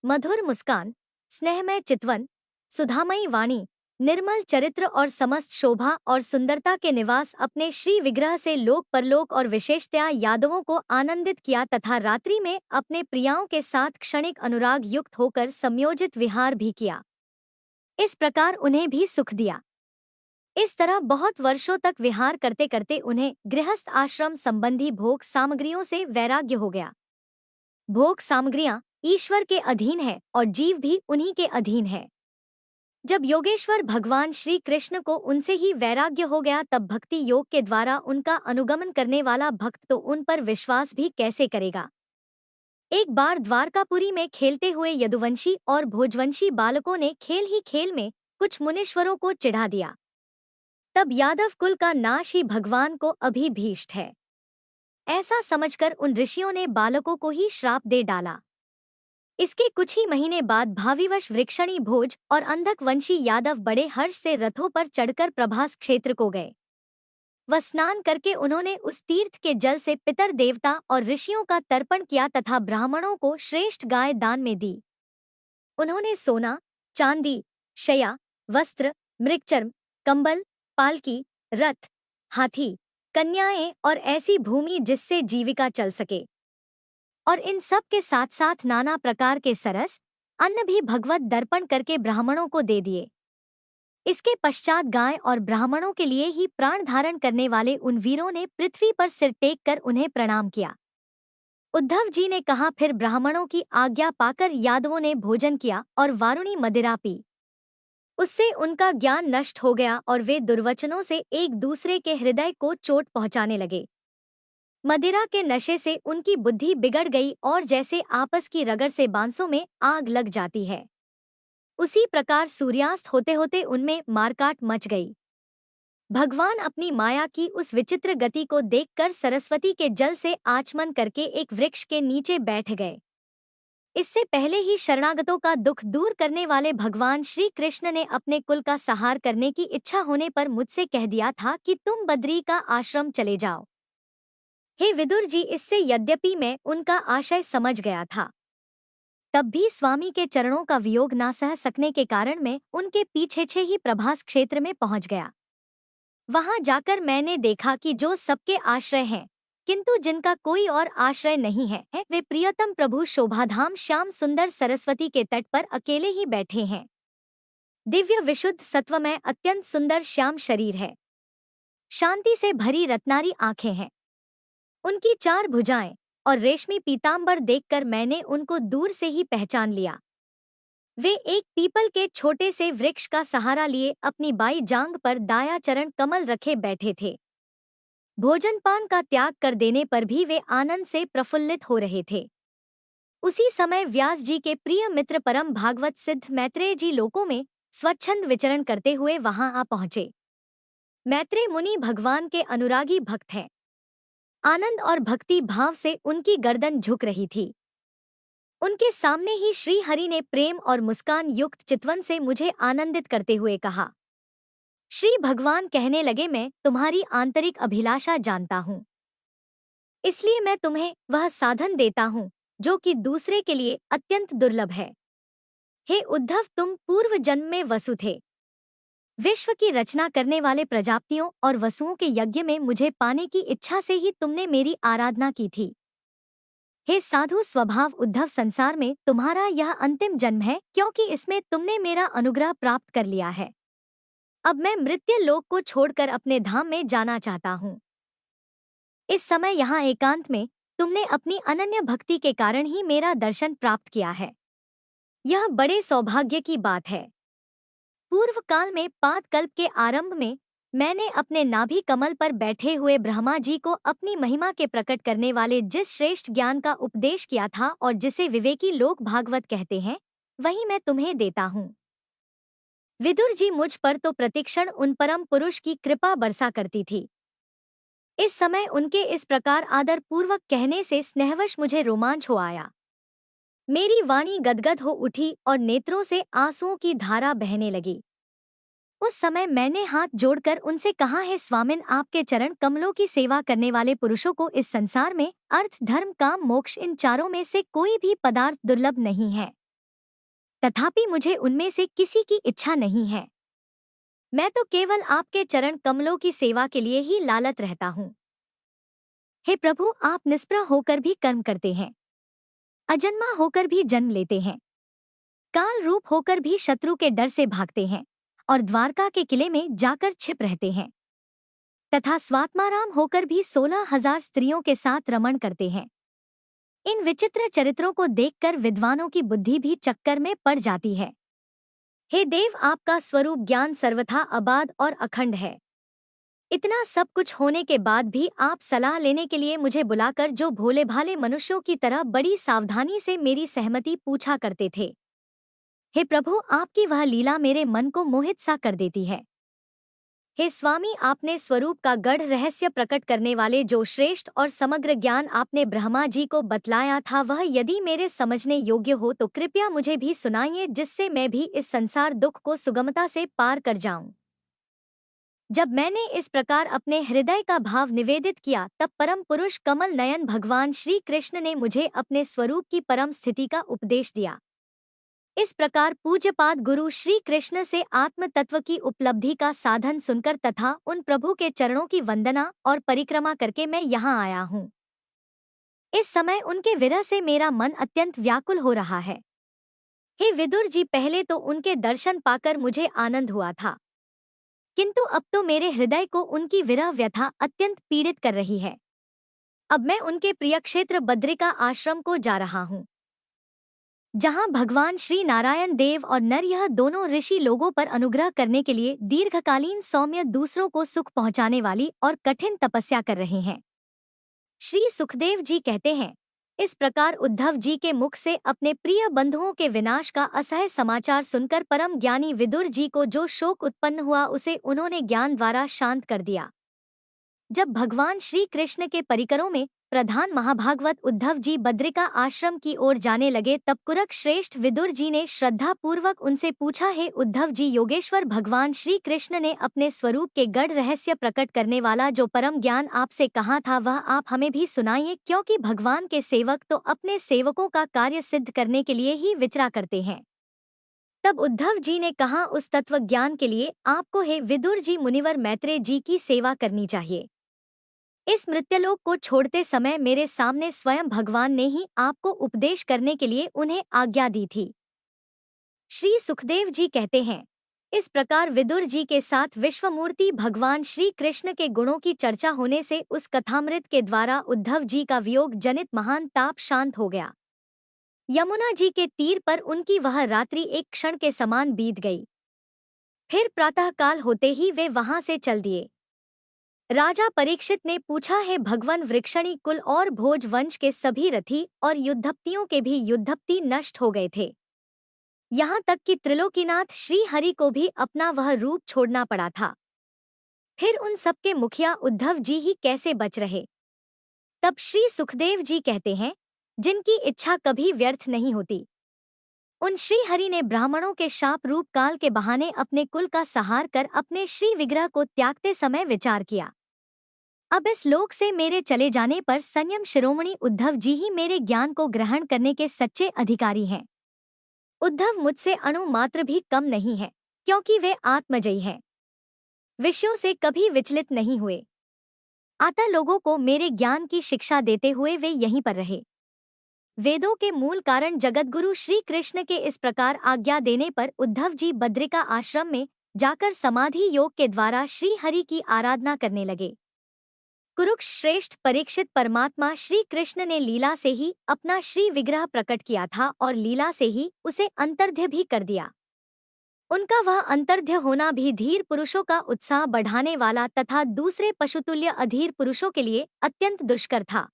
मधुर मुस्कान, स्नेहमय चितवन, सुधामयी वाणी, निर्मल चरित्र और समस्त शोभा और सुंदरता के निवास अपने श्री विग्रह से लोक परलोक और विशेषतया यादवों को आनंदित किया तथा रात्रि में अपने प्रियाओं के साथ क्षणिक अनुराग युक्त होकर समयोजित विहार भी किया। इस प्रकार उन्हें भी सुख दिया। इस तरह बहुत वर्षों तक विहार करते करते उन्हें गृहस्थ आश्रम संबंधी भोग सामग्रियों से वैराग्य हो गया। भोग सामग्रियां ईश्वर के अधीन है और जीव भी उन्हीं के अधीन है। जब योगेश्वर भगवान श्री कृष्ण को उनसे ही वैराग्य हो गया तब भक्ति योग के द्वारा उनका अनुगमन करने वाला भक्त तो उन पर विश्वास भी कैसे करेगा। एक बार द्वारकापुरी में खेलते हुए यदुवंशी और भोजवंशी बालकों ने खेल ही खेल में कुछ मुनीश्वरों को चिढ़ा दिया। तब यादव कुल का नाश ही भगवान को अभिभीष्ट है, ऐसा समझकर उन ऋषियों ने बालकों को ही श्राप दे डाला। इसके कुछ ही महीने बाद भाविवश वृक्षणी भोज और अंधक वंशी यादव बड़े हर्ष से रथों पर चढ़कर प्रभास क्षेत्र को गए। वह स्नान करके उन्होंने उस तीर्थ के जल से पितर देवता और ऋषियों का तर्पण किया तथा ब्राह्मणों को श्रेष्ठ गाय दान में दी। उन्होंने सोना, चांदी, शया, वस्त्र, मृगचर्म, कंबल, पालकी, रथ, हाथी, कन्याएं और ऐसी भूमि जिससे जीविका चल सके, और इन सब के साथ साथ नाना प्रकार के सरस अन्न भी भगवत दर्पण करके ब्राह्मणों को दे दिए। इसके पश्चात गाय और ब्राह्मणों के लिए ही प्राण धारण करने वाले उन वीरों ने पृथ्वी पर सिर टेक कर उन्हें प्रणाम किया। उद्धव जी ने कहा, फिर ब्राह्मणों की आज्ञा पाकर यादवों ने भोजन किया और वारुणी मदिरा पी। उससे उनका ज्ञान नष्ट हो गया और वे दुर्वचनों से एक दूसरे के हृदय को चोट पहुंचाने लगे। मदिरा के नशे से उनकी बुद्धि बिगड़ गई और जैसे आपस की रगड़ से बांसों में आग लग जाती है, उसी प्रकार सूर्यास्त होते होते उनमें मारकाट मच गई। भगवान अपनी माया की उस विचित्र गति को देखकर सरस्वती के जल से आचमन करके एक वृक्ष के नीचे बैठ गए। इससे पहले ही शरणागतों का दुख दूर करने वाले भगवान श्री कृष्ण ने अपने कुल का सहार करने की इच्छा होने पर मुझसे कह दिया था कि तुम बद्री का आश्रम चले जाओ। हे विदुर जी, इससे यद्यपि मैं उनका आशय समझ गया था, तब भी स्वामी के चरणों का वियोग ना सह सकने के कारण मैं उनके पीछे ही प्रभास क्षेत्र में पहुंच गया। वहां जाकर मैंने देखा कि जो सबके आश्रय हैं, किंतु जिनका कोई और आश्रय नहीं है, वे प्रियतम प्रभु शोभाधाम श्याम सुंदर सरस्वती के तट पर अकेले ही बैठे हैं। दिव्य विशुद्ध सत्वमय अत्यंत सुंदर श्याम शरीर है, शांति से भरी रत्नारी आंखें हैं, उनकी 4 भुजाएं और रेशमी पीतांबर देखकर मैंने उनको दूर से ही पहचान लिया। वे एक पीपल के छोटे से वृक्ष का सहारा लिए अपनी बाई जांग पर दाया चरण कमल रखे बैठे थे। भोजन पान का त्याग कर देने पर भी वे आनंद से प्रफुल्लित हो रहे थे। उसी समय व्यास जी के प्रिय मित्र परम भागवत सिद्ध मैत्रेय जी लोकों में स्वच्छंद विचरण करते हुए वहां आ पहुंचे। मैत्रेय मुनि भगवान के अनुरागी भक्त हैं। आनंद और भक्ति भाव से उनकी गर्दन झुक रही थी। उनके सामने ही श्री हरि ने प्रेम और मुस्कान युक्त चितवन से मुझे आनंदित करते हुए कहा। श्री भगवान कहने लगे, मैं तुम्हारी आंतरिक अभिलाषा जानता हूँ, इसलिए मैं तुम्हें वह साधन देता हूँ जो कि दूसरे के लिए अत्यंत दुर्लभ है। हे उद्धव, तुम पूर्व जन्म में वसु थे। विश्व की रचना करने वाले प्रजापतियों और वसुओं के यज्ञ में मुझे पाने की इच्छा से ही तुमने मेरी आराधना की थी। हे साधु स्वभाव उद्धव, संसार में तुम्हारा यह अंतिम जन्म है, क्योंकि इसमें तुमने मेरा अनुग्रह प्राप्त कर लिया है। अब मैं मृत्यु लोक को छोड़कर अपने धाम में जाना चाहता हूँ। इस समय यहाँ एकांत में तुमने अपनी अनन्य भक्ति के कारण ही मेरा दर्शन प्राप्त किया है। यह बड़े सौभाग्य की बात है। पूर्व काल में पाद कल्प के आरंभ में मैंने अपने नाभि कमल पर बैठे हुए ब्रह्मा जी को अपनी महिमा के प्रकट करने वाले जिस श्रेष्ठ ज्ञान का उपदेश किया था और जिसे विवेकी लोग भागवत कहते हैं, वही मैं तुम्हें देता हूँ। विदुर जी, मुझ पर तो प्रतिक्षण उन परम पुरुष की कृपा बरसा करती थी। इस समय उनके इस प्रकार आदर पूर्वक कहने से स्नेहवश मुझे रोमांच हो आया। मेरी वाणी गदगद हो उठी और नेत्रों से आंसुओं की धारा बहने लगी। उस समय मैंने हाथ जोड़कर उनसे कहा, है स्वामिन, आपके चरण कमलों की सेवा करने वाले पुरुषों को इस संसार में अर्थ धर्म काम मोक्ष इन चारों में से कोई भी पदार्थ दुर्लभ नहीं है। तथापि मुझे उनमें से किसी की इच्छा नहीं है। मैं तो केवल आपके चरण कमलों की सेवा के लिए ही लालत रहता हूँ। हे प्रभु, आप निष्प्रह होकर भी कर्म करते हैं, अजन्मा होकर भी जन्म लेते हैं, काल रूप होकर भी शत्रु के डर से भागते हैं और द्वारका के किले में जाकर छिप रहते हैं, तथा स्वात्माराम होकर भी 16,000 स्त्रियों के साथ रमण करते हैं। इन विचित्र चरित्रों को देखकर विद्वानों की बुद्धि भी चक्कर में पड़ जाती है। हे देव, आपका स्वरूप ज्ञान सर्वथा अबाध और अखंड है। इतना सब कुछ होने के बाद भी आप सलाह लेने के लिए मुझे बुलाकर जो भोले भाले मनुष्यों की तरह बड़ी सावधानी से मेरी सहमति पूछा करते थे, हे प्रभु, आपकी वह लीला मेरे मन को मोहित सा कर देती है। हे स्वामी, आपने स्वरूप का गढ़ रहस्य प्रकट करने वाले जो श्रेष्ठ और समग्र ज्ञान आपने ब्रह्मा जी को बतलाया था, वह यदि मेरे समझने योग्य हो तो कृपया मुझे भी सुनाइए, जिससे मैं भी इस संसार दुख को सुगमता से पार कर जाऊं। जब मैंने इस प्रकार अपने हृदय का भाव निवेदित किया, तब परम पुरुष कमल नयन भगवान श्री कृष्ण ने मुझे अपने स्वरूप की परम स्थिति का उपदेश दिया। इस प्रकार पूज्यपाद गुरु श्री कृष्ण से आत्म तत्व की उपलब्धि का साधन सुनकर तथा उन प्रभु के चरणों की वंदना और परिक्रमा करके मैं यहाँ आया हूँ। इस समय उनके विरह से मेरा मन अत्यंत व्याकुल हो रहा है। हे विदुर जी, पहले तो उनके दर्शन पाकर मुझे आनंद हुआ था, किंतु अब तो मेरे हृदय को उनकी विरह व्यथा अत्यंत पीड़ित कर रही है। अब मैं उनके प्रिय क्षेत्र बद्रिका आश्रम को जा रहा हूँ, जहाँ भगवान श्री नारायण देव और नर यह दोनों ऋषि लोगों पर अनुग्रह करने के लिए दीर्घकालीन सौम्य दूसरों को सुख पहुँचाने वाली और कठिन तपस्या कर रहे हैं। श्री सुखदेव जी कहते हैं, इस प्रकार उद्धव जी के मुख से अपने प्रिय बंधुओं के विनाश का असह्य समाचार सुनकर परम ज्ञानी विदुर जी को जो शोक उत्पन्न हुआ उसे उन्होंने ज्ञान द्वारा शांत कर दिया। जब भगवान श्री कृष्ण के परिकरों में प्रधान महाभागवत उद्धव जी बद्रिका आश्रम की ओर जाने लगे तब कुरक श्रेष्ठ विदुर जी ने श्रद्धा पूर्वक उनसे पूछा, हे उद्धव जी, योगेश्वर भगवान श्री कृष्ण ने अपने स्वरूप के गढ़ रहस्य प्रकट करने वाला जो परम ज्ञान आपसे कहा था वह आप हमें भी सुनाइए, क्योंकि भगवान के सेवक तो अपने सेवकों का कार्य सिद्ध करने के लिए ही विचरा करते हैं। तब उद्धव जी ने कहा, उस तत्व ज्ञान के लिए आपको हे विदुर जी मुनिवर मैत्रेय जी की सेवा करनी चाहिए। इस मृत्युलोक को छोड़ते समय मेरे सामने स्वयं भगवान ने ही आपको उपदेश करने के लिए उन्हें आज्ञा दी थी। श्री सुखदेव जी कहते हैं, इस प्रकार विदुर जी के साथ विश्वमूर्ति भगवान श्री कृष्ण के गुणों की चर्चा होने से उस कथामृत के द्वारा उद्धव जी का वियोग जनित महान ताप शांत हो गया। यमुना जी के तीर पर उनकी वह रात्रि एक क्षण के समान बीत गई। फिर प्रातःकाल होते ही वे वहां से चल दिए। राजा परीक्षित ने पूछा, है भगवन, वृक्षणी कुल और भोज वंश के सभी रथी और युद्धप्तियों के भी युद्धप्ति नष्ट हो गए थे। यहाँ तक कि त्रिलोकीनाथ श्री हरि को भी अपना वह रूप छोड़ना पड़ा था। फिर उन सबके मुखिया उद्धव जी ही कैसे बच रहे? तब श्री सुखदेव जी कहते हैं, जिनकी इच्छा कभी व्यर्थ नहीं होती, उन श्री हरि ने ब्राह्मणों के शाप रूप काल के बहाने अपने कुल का सहार कर अपने श्री विग्रह को त्यागते समय विचार किया, अब इस लोक से मेरे चले जाने पर संयम शिरोमणि उद्धव जी ही मेरे ज्ञान को ग्रहण करने के सच्चे अधिकारी हैं। उद्धव मुझसे अणु मात्र भी कम नहीं है, क्योंकि वे आत्मजयी हैं, विषयों से कभी विचलित नहीं हुए। अतः लोगों को मेरे ज्ञान की शिक्षा देते हुए वे यहीं पर रहे। वेदों के मूल कारण जगतगुरु श्री कृष्ण के इस प्रकार आज्ञा देने पर उद्धव जी बद्रिका आश्रम में जाकर समाधि योग के द्वारा श्री हरि की आराधना करने लगे। कुरुक्ष श्रेष्ठ परीक्षित, परमात्मा श्री कृष्ण ने लीला से ही अपना श्री विग्रह प्रकट किया था और लीला से ही उसे अंतर्ध्य भी कर दिया। उनका वह अंतर्ध्य होना भी धीर पुरुषों का उत्साह बढ़ाने वाला तथा दूसरे पशुतुल्य अधीर पुरुषों के लिए अत्यंत दुष्कर था।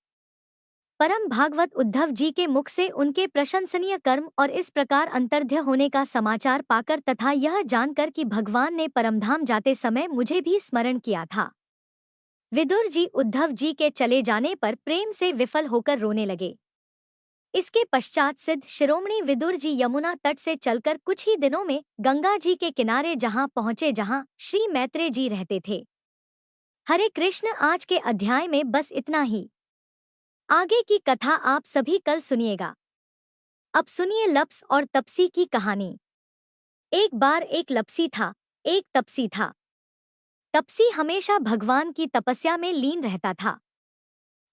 परम भागवत उद्धव जी के मुख से उनके प्रशंसनीय कर्म और इस प्रकार अंतर्ध्य होने का समाचार पाकर तथा यह जानकर कि भगवान ने परमधाम जाते समय मुझे भी स्मरण किया था, विदुर जी उद्धव जी के चले जाने पर प्रेम से विफल होकर रोने लगे। इसके पश्चात सिद्ध शिरोमणि विदुर जी यमुना तट से चलकर कुछ ही दिनों में गंगा जी के किनारे जहां पहुंचे जहां श्री मैत्रेय जी रहते थे। हरे कृष्ण। आज के अध्याय में बस इतना ही। आगे की कथा आप सभी कल सुनिएगा। अब सुनिए लप्स और तपसी की कहानी। एक बार एक लप्सी था, एक तपसी था। तपसी हमेशा भगवान की तपस्या में लीन रहता था।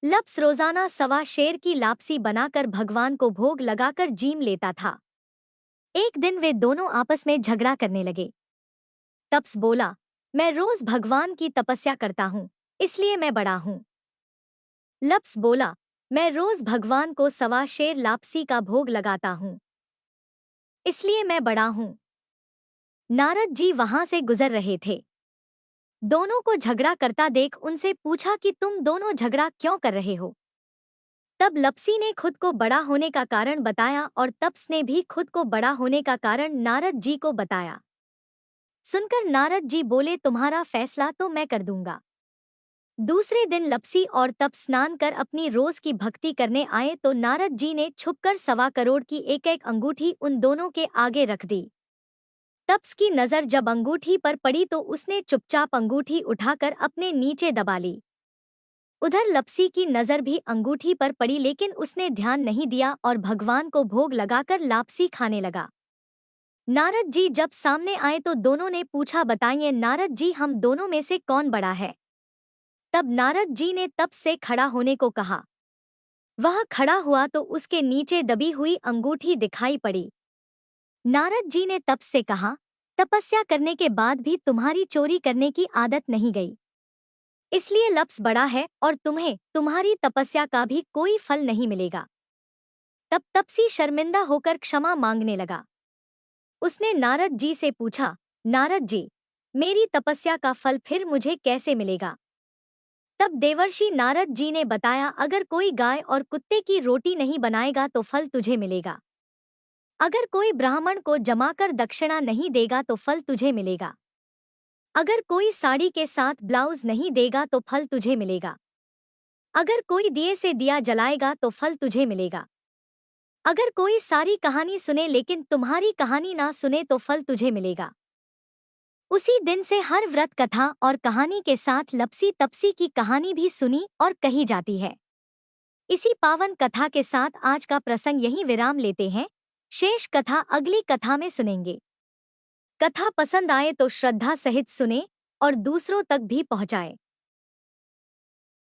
लप्स रोजाना सवा शेर की लापसी बनाकर भगवान को भोग लगाकर जीम लेता था। एक दिन वे दोनों आपस में झगड़ा करने लगे। तप्स बोला, मैं रोज भगवान की तपस्या करता हूँ, इसलिए मैं बड़ा हूँ। लप्स बोला, मैं रोज भगवान को सवा शेर लापसी का भोग लगाता हूँ, इसलिए मैं बड़ा हूँ। नारद जी वहां से गुजर रहे थे। दोनों को झगड़ा करता देख उनसे पूछा कि तुम दोनों झगड़ा क्यों कर रहे हो? तब लप्सी ने खुद को बड़ा होने का कारण बताया और तप्स ने भी खुद को बड़ा होने का कारण नारद जी को बताया। सुनकर नारद जी बोले, तुम्हारा फैसला तो मैं कर दूंगा। दूसरे दिन लप्सी और तप्स स्नान कर अपनी रोज की भक्ति करने आए तो नारद जी ने छुपकर 1.25 करोड़ की एक एक अंगूठी उन दोनों के आगे रख दी। तप्स की नजर जब अंगूठी पर पड़ी तो उसने चुपचाप अंगूठी उठाकर अपने नीचे दबा ली। उधर लप्सी की नजर भी अंगूठी पर पड़ी लेकिन उसने ध्यान नहीं दिया और भगवान को भोग लगाकर लापसी खाने लगा। नारद जी जब सामने आए तो दोनों ने पूछा, बताइए नारद जी, हम दोनों में से कौन बड़ा है? तब नारद जी ने तप्स से खड़ा होने को कहा। वह खड़ा हुआ तो उसके नीचे दबी हुई अंगूठी दिखाई पड़ी। नारद जी ने तप्स से कहा, तपस्या करने के बाद भी तुम्हारी चोरी करने की आदत नहीं गई, इसलिए लप्स बड़ा है और तुम्हें तुम्हारी तपस्या का भी कोई फल नहीं मिलेगा। तब तपसी शर्मिंदा होकर क्षमा मांगने लगा। उसने नारद जी से पूछा, नारद जी, मेरी तपस्या का फल फिर मुझे कैसे मिलेगा? तब देवर्षि नारद जी ने बताया, अगर कोई गाय और कुत्ते की रोटी नहीं बनाएगा तो फल तुझे मिलेगा। अगर कोई ब्राह्मण को जमाकर दक्षिणा नहीं देगा तो फल तुझे मिलेगा। अगर कोई साड़ी के साथ ब्लाउज नहीं देगा तो फल तुझे मिलेगा। अगर कोई दिए से दिया जलाएगा तो फल तुझे मिलेगा। अगर कोई सारी कहानी सुने लेकिन तुम्हारी कहानी ना सुने तो फल तुझे मिलेगा। उसी दिन से हर व्रत कथा और कहानी के साथ लपसी तपसी की कहानी भी सुनी और कही जाती है। इसी पावन कथा के साथ आज का प्रसंग यहीं विराम लेते हैं। शेष कथा अगली कथा में सुनेंगे। कथा पसंद आए तो श्रद्धा सहित सुने और दूसरों तक भी पहुंचाए।